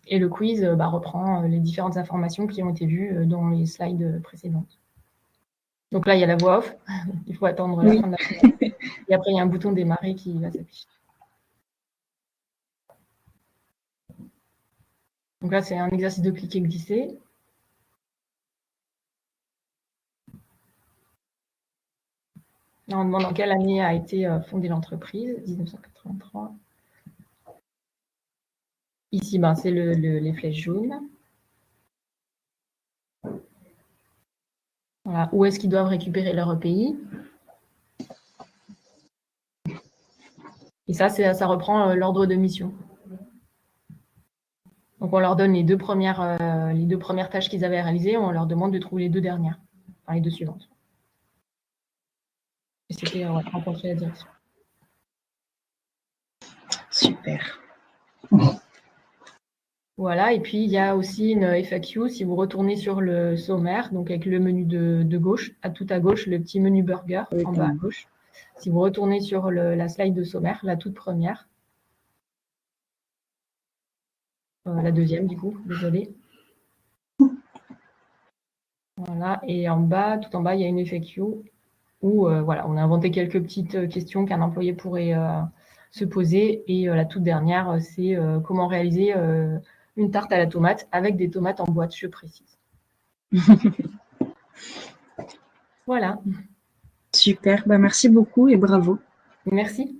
Speaker 5: Et le quiz reprend les différentes informations qui ont été vues dans les slides précédentes. Donc là, il y a la voix off. Il faut attendre la fin de la présentation. Et après, il y a un bouton démarrer qui va s'afficher. Donc là, c'est un exercice de cliquer-glisser. Là, on demande en quelle année a été fondée l'entreprise, 1983. Ici, c'est les flèches jaunes. Voilà. Où est-ce qu'ils doivent récupérer leur EPI? Et ça reprend l'ordre de mission. Donc, on leur donne les deux premières tâches qu'ils avaient réalisées. On leur demande de trouver les deux dernières, enfin les deux suivantes. Et c'était rencontrer la direction.
Speaker 4: Super.
Speaker 5: Voilà, et puis il y a aussi une FAQ, si vous retournez sur le sommaire, donc avec le menu de gauche, tout à gauche, le petit menu burger en bas à gauche. Si vous retournez sur la slide de sommaire, la toute première, la deuxième du coup, désolé. Voilà, et tout en bas, il y a une FAQ où on a inventé quelques petites questions qu'un employé pourrait se poser. Et la toute dernière, c'est comment réaliser une tarte à la tomate avec des tomates en boîte, je précise. Voilà.
Speaker 4: Super, merci beaucoup et bravo.
Speaker 5: Merci.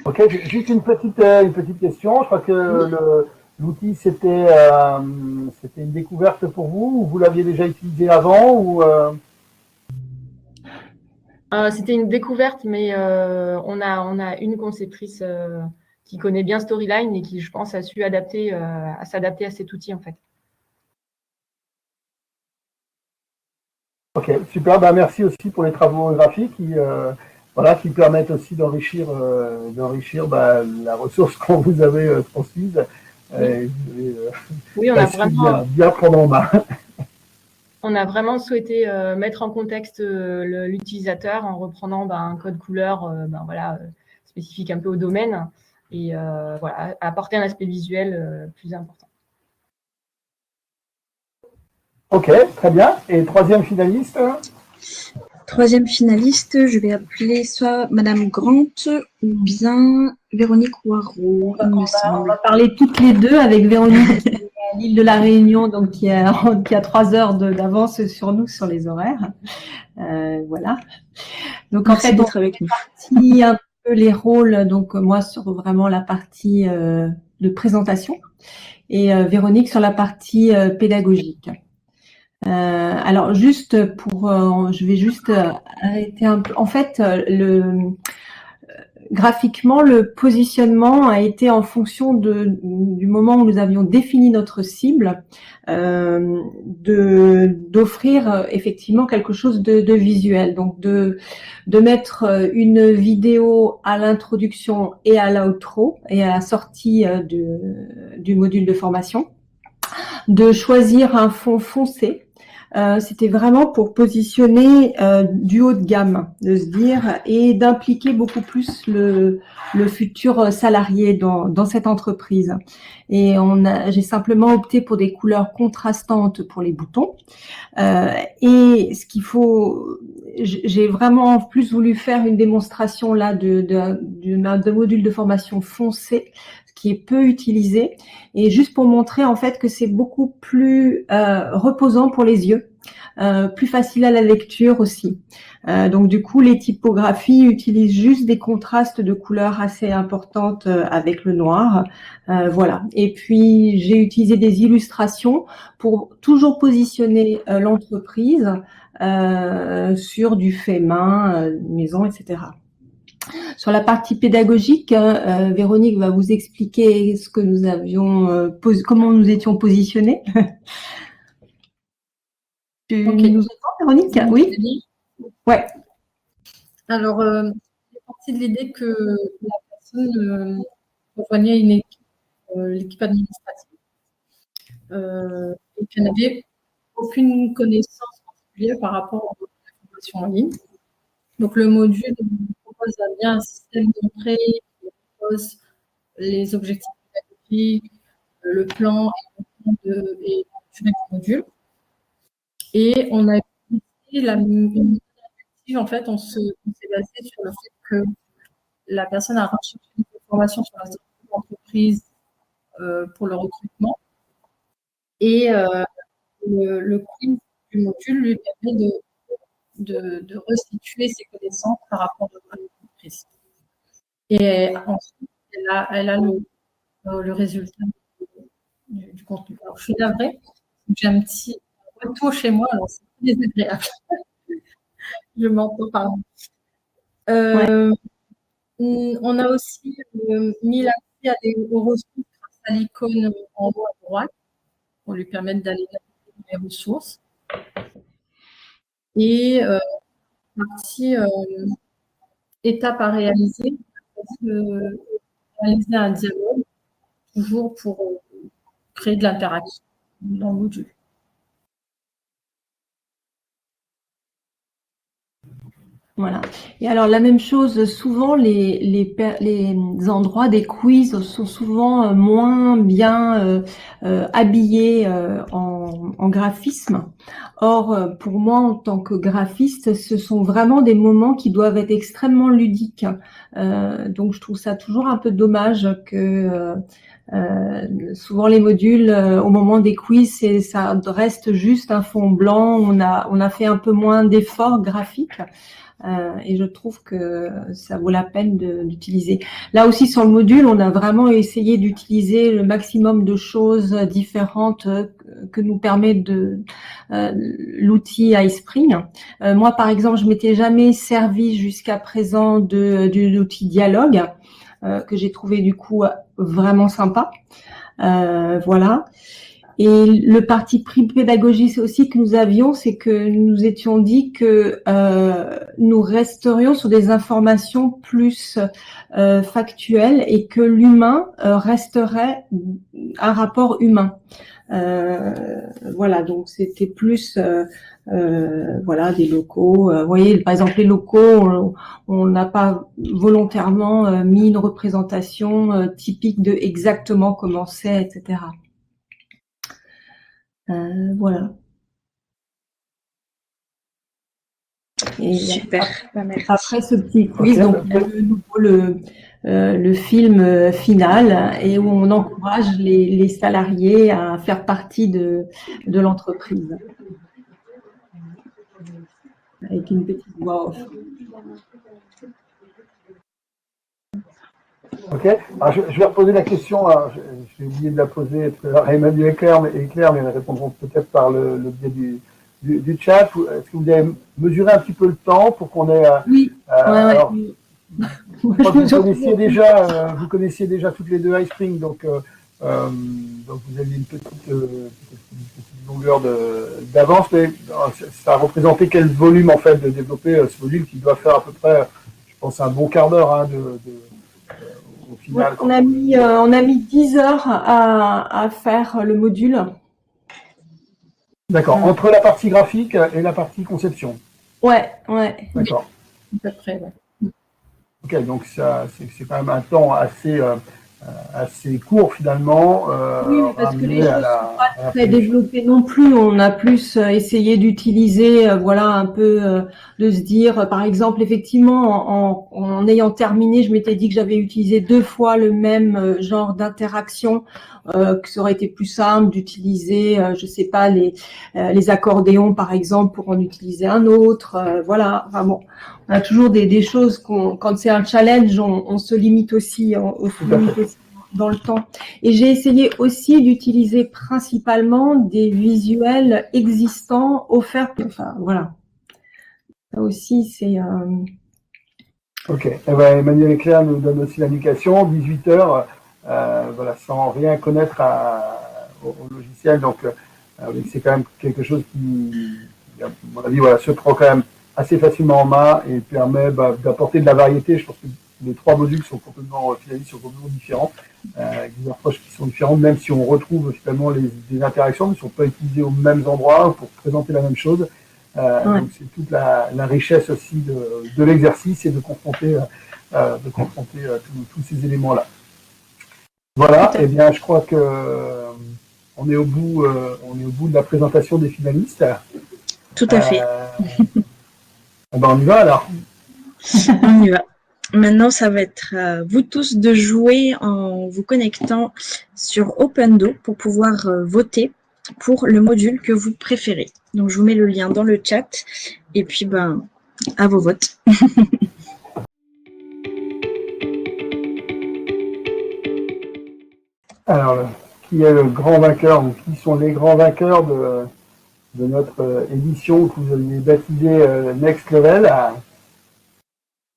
Speaker 1: Ok, juste une petite question. Je crois que l'outil, c'était une découverte pour vous, ou vous l'aviez déjà utilisé avant, ou
Speaker 5: C'était une découverte, mais on a une conceptrice qui connaît bien Storyline et qui, je pense, a su s'adapter à cet outil, en fait.
Speaker 1: Ok, super. Merci aussi pour les travaux graphiques qui permettent aussi d'enrichir la ressource qu'on vous avait transmise.
Speaker 5: Oui, on a vraiment
Speaker 1: bien prendre en main.
Speaker 5: On a vraiment souhaité mettre en contexte l'utilisateur en reprenant un code couleur spécifique un peu au domaine et apporter un aspect visuel plus important.
Speaker 1: Ok, très bien. Et troisième finaliste?
Speaker 4: Troisième finaliste, je vais appeler soit Madame Grant ou bien Véronique Waro, il me semble.
Speaker 6: On va parler toutes les deux avec Véronique qui est à l'île de la Réunion, donc qui a 3 heures d'avance sur nous sur les horaires. Voilà. Donc
Speaker 4: Merci
Speaker 6: en fait,
Speaker 4: d'être avec nous.
Speaker 6: Partie un peu les rôles, donc moi sur vraiment la partie de présentation et Véronique sur la partie pédagogique. Alors juste je vais juste arrêter un peu. En fait, graphiquement, le positionnement a été en fonction du moment où nous avions défini notre cible, d'offrir effectivement quelque chose de visuel. Donc de mettre une vidéo à l'introduction et à l'outro et à la sortie du module de formation, de choisir un fond foncé. C'était vraiment pour positionner du haut de gamme, de se dire, et d'impliquer beaucoup plus le futur salarié dans cette entreprise. Et j'ai simplement opté pour des couleurs contrastantes pour les boutons. Et ce qu'il faut, j'ai vraiment en plus voulu faire une démonstration là de module de formation foncé, qui est peu utilisé, et juste pour montrer en fait que c'est beaucoup plus reposant pour les yeux, plus facile à la lecture aussi. Donc du coup, les typographies utilisent juste des contrastes de couleurs assez importantes avec le noir. Voilà. Et puis j'ai utilisé des illustrations pour toujours positionner l'entreprise sur du fait main, maison, etc. Sur la partie pédagogique, Véronique va vous expliquer ce que nous avions, comment nous étions positionnés. Tu nous entends, Véronique? Oui. Ouais.
Speaker 7: Alors, c'est parti de l'idée que la personne rejoignait une équipe, l'équipe administrative, et qu'elle n'avait aucune connaissance particulière par rapport à la formation en ligne. Donc, le module propose propose bien un système d'entrée qui propose les objectifs pédagogiques, le plan et du module. Et on a utilisé une méthode réflexive. En fait, on s'est basé sur le fait que la personne a recherché des informations sur la structure d'entreprise pour le recrutement. Et le quiz du module lui permet de restituer ses connaissances par rapport à l'entreprise. Et ensuite, elle a le résultat du contenu. Alors, je suis navrée, j'ai un petit retour chez moi, alors c'est désagréable. Je m'entends, pardon. On a aussi mis l'accès aux ressources grâce à l'icône en haut à droite pour lui permettre d'aller dans les ressources. Et partie étape à réaliser, réaliser un dialogue, toujours pour créer de l'interaction dans le module.
Speaker 6: Voilà. Et alors la même chose, souvent les endroits des quiz sont souvent moins bien habillés en graphisme. Or, pour moi, en tant que graphiste, ce sont vraiment des moments qui doivent être extrêmement ludiques. Donc je trouve ça toujours un peu dommage que souvent les modules au moment des quiz, ça reste juste un fond blanc. On a fait un peu moins d'efforts graphiques. Et je trouve que ça vaut la peine d'utiliser. Là aussi, sur le module, on a vraiment essayé d'utiliser le maximum de choses différentes que nous permet l'outil iSpring. Moi, par exemple, je m'étais jamais servi jusqu'à présent de l'outil Dialogue, que j'ai trouvé du coup vraiment sympa. Voilà. Et le parti pris pédagogique aussi que nous avions, c'est que nous étions dit que nous resterions sur des informations plus factuelles et que l'humain resterait un rapport humain. Voilà, donc c'était plus voilà, des locaux. Vous voyez, par exemple, les locaux, on n'a pas volontairement mis une représentation typique de exactement comment c'est, etc. Voilà. Et
Speaker 4: super.
Speaker 6: après ce petit quiz, donc il y a de nouveau le film final et où on encourage les salariés à faire partie de l'entreprise avec une petite voix off.
Speaker 1: Ok. Alors, je vais reposer la question. J'ai oublié de la poser à Emmanuel et Claire, mais elles répondront peut-être par le biais du chat. Est-ce que vous avez mesuré un petit peu le temps pour qu'on ait...
Speaker 6: Oui.
Speaker 1: Alors, vous connaissiez déjà toutes les deux iSpring, donc vous aviez une petite longueur d'avance, mais ça a représenté quel volume en fait de développer ce module qui doit faire à peu près, je pense, un bon quart d'heure au final.
Speaker 6: Ouais, on a mis 10 heures à faire le module.
Speaker 1: D'accord, entre la partie graphique et la partie conception.
Speaker 6: Ouais.
Speaker 1: D'accord.
Speaker 7: À peu près, ouais.
Speaker 1: Ok, donc c'est quand même un temps assez court finalement.
Speaker 6: Oui, mais parce que les choses ne sont pas très développées non plus. On a plus essayé d'utiliser, voilà, un peu de se dire, par exemple, effectivement, en ayant terminé, je m'étais dit que j'avais utilisé 2 fois le même genre d'interaction, que ça aurait été plus simple d'utiliser, je sais pas, les accordéons, par exemple, pour en utiliser un autre. Voilà, enfin bon, on a toujours des choses quand c'est un challenge, on se limite aussi, dans le temps. Et j'ai essayé aussi d'utiliser principalement des visuels existants offerts. Enfin, voilà. Ça aussi, c'est...
Speaker 1: Ok. Eh ben, Emmanuel et Claire nous donnent aussi l'indication, 18 heures, voilà, sans rien connaître au logiciel. Donc, c'est quand même quelque chose qui, à mon avis, voilà, se prend quand même assez facilement en main et permet d'apporter de la variété. Je pense que les 3 modules sont complètement différents, avec des approches qui sont différentes, même si on retrouve finalement des interactions, mais ne sont pas utilisées aux mêmes endroits pour présenter la même chose.
Speaker 6: Ouais.
Speaker 1: Donc c'est toute la richesse aussi de l'exercice et de confronter tous ces éléments-là. Voilà, et bien je crois que on est au bout de la présentation des finalistes.
Speaker 4: Tout à fait.
Speaker 1: Ben on y va alors.
Speaker 4: On y va. Maintenant, ça va être à vous tous de jouer en vous connectant sur Opendo pour pouvoir voter pour le module que vous préférez. Donc, je vous mets le lien dans le chat et puis, ben, à vos votes.
Speaker 1: Alors, qui est le grand vainqueur ou qui sont les grands vainqueurs de notre édition que vous aviez baptisée Next Level?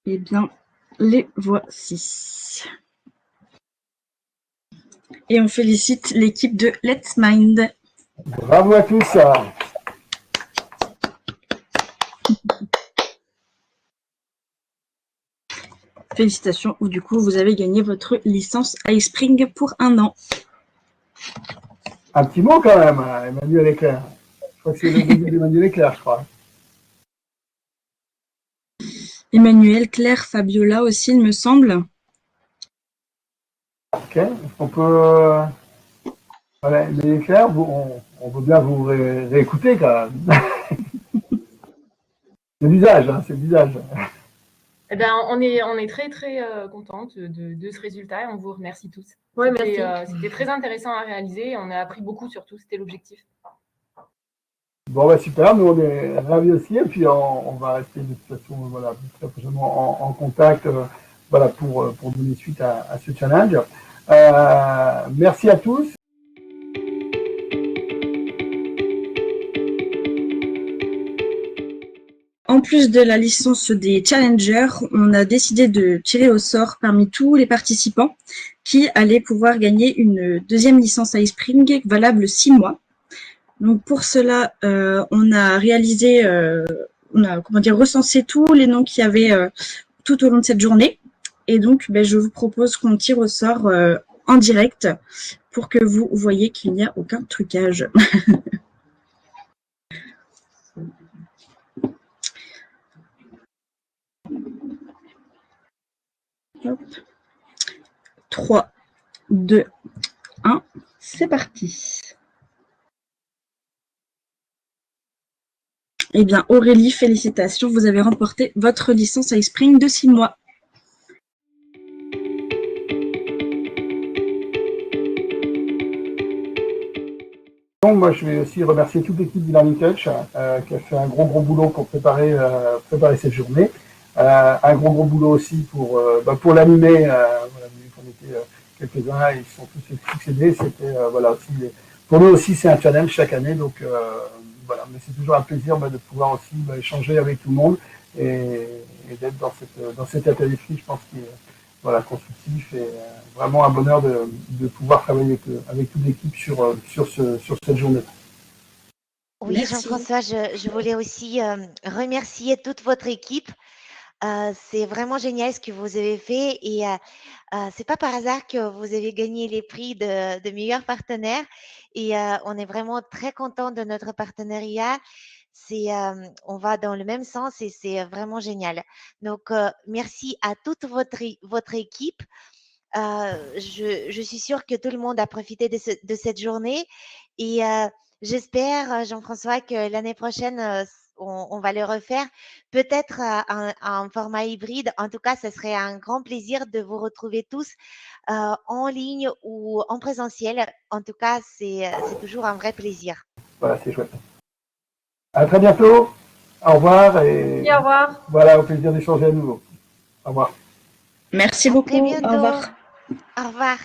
Speaker 4: Eh bien, les voici. Et on félicite l'équipe de Let's Mind.
Speaker 1: Bravo à tous.
Speaker 4: Félicitations, ou du coup, vous avez gagné votre licence iSpring pour 1 an.
Speaker 1: Un petit mot quand même, Emmanuel Éclair. Je crois que c'est le début d'Emmanuel Éclair, je crois.
Speaker 4: Emmanuel, Claire, Fabiola aussi, il me semble.
Speaker 1: Ok, est-ce qu'on peut... Voilà, Emmanuel Éclair, on veut bien vous réécouter quand même. C'est l'usage, hein, c'est l'usage.
Speaker 5: Eh ben, on est très, très contente de ce résultat et on vous remercie tous.
Speaker 7: Ouais,
Speaker 5: C'était très intéressant à réaliser et on a appris beaucoup surtout, c'était l'objectif.
Speaker 1: Bon, bah super, nous on est ravis aussi et puis on va rester de toute façon voilà, très prochainement en contact voilà, pour donner suite à ce challenge. Merci à tous.
Speaker 4: En plus de la licence des challengers, on a décidé de tirer au sort parmi tous les participants qui allaient pouvoir gagner une deuxième licence iSpring valable 6 mois. Donc pour cela, on a réalisé, on a recensé tous les noms qu'il y avait tout au long de cette journée. Et donc, je vous propose qu'on tire au sort en direct pour que vous voyez qu'il n'y a aucun trucage. Hop. 3, 2, 1, c'est parti. Eh bien, Aurélie, félicitations, vous avez remporté votre licence iSpring de 6 mois.
Speaker 1: Donc, moi, je vais aussi remercier toute l'équipe du Learning Touch qui a fait un gros boulot pour préparer cette journée. Un gros boulot aussi pour l'animer. Voilà, on était quelques-uns, ils sont tous succédés. C'était voilà aussi pour nous aussi c'est un challenge chaque année. Donc voilà, mais c'est toujours un plaisir de pouvoir aussi échanger avec tout le monde et d'être dans cet état d'esprit. Je pense qu'il est voilà constructif et vraiment un bonheur de pouvoir travailler avec toute l'équipe sur cette journée.
Speaker 8: Oui,
Speaker 4: Merci.
Speaker 8: Jean-François, je voulais aussi remercier toute votre équipe. C'est vraiment génial ce que vous avez fait et c'est pas par hasard que vous avez gagné les prix de meilleurs partenaires et on est vraiment très content de notre partenariat. On va dans le même sens et c'est vraiment génial. Donc merci à toute votre équipe. Je suis sûre que tout le monde a profité de cette journée et j'espère, Jean-François, que l'année prochaine, on va le refaire, peut-être en format hybride. En tout cas, ce serait un grand plaisir de vous retrouver tous en ligne ou en présentiel. En tout cas, c'est toujours un vrai plaisir.
Speaker 1: Voilà, c'est chouette. À très bientôt. Au revoir et
Speaker 7: Au revoir.
Speaker 1: voilà, au plaisir d'échanger à nouveau. Au revoir.
Speaker 4: Merci
Speaker 8: À
Speaker 4: beaucoup.
Speaker 8: très bientôt.
Speaker 4: Au revoir.
Speaker 8: Au revoir.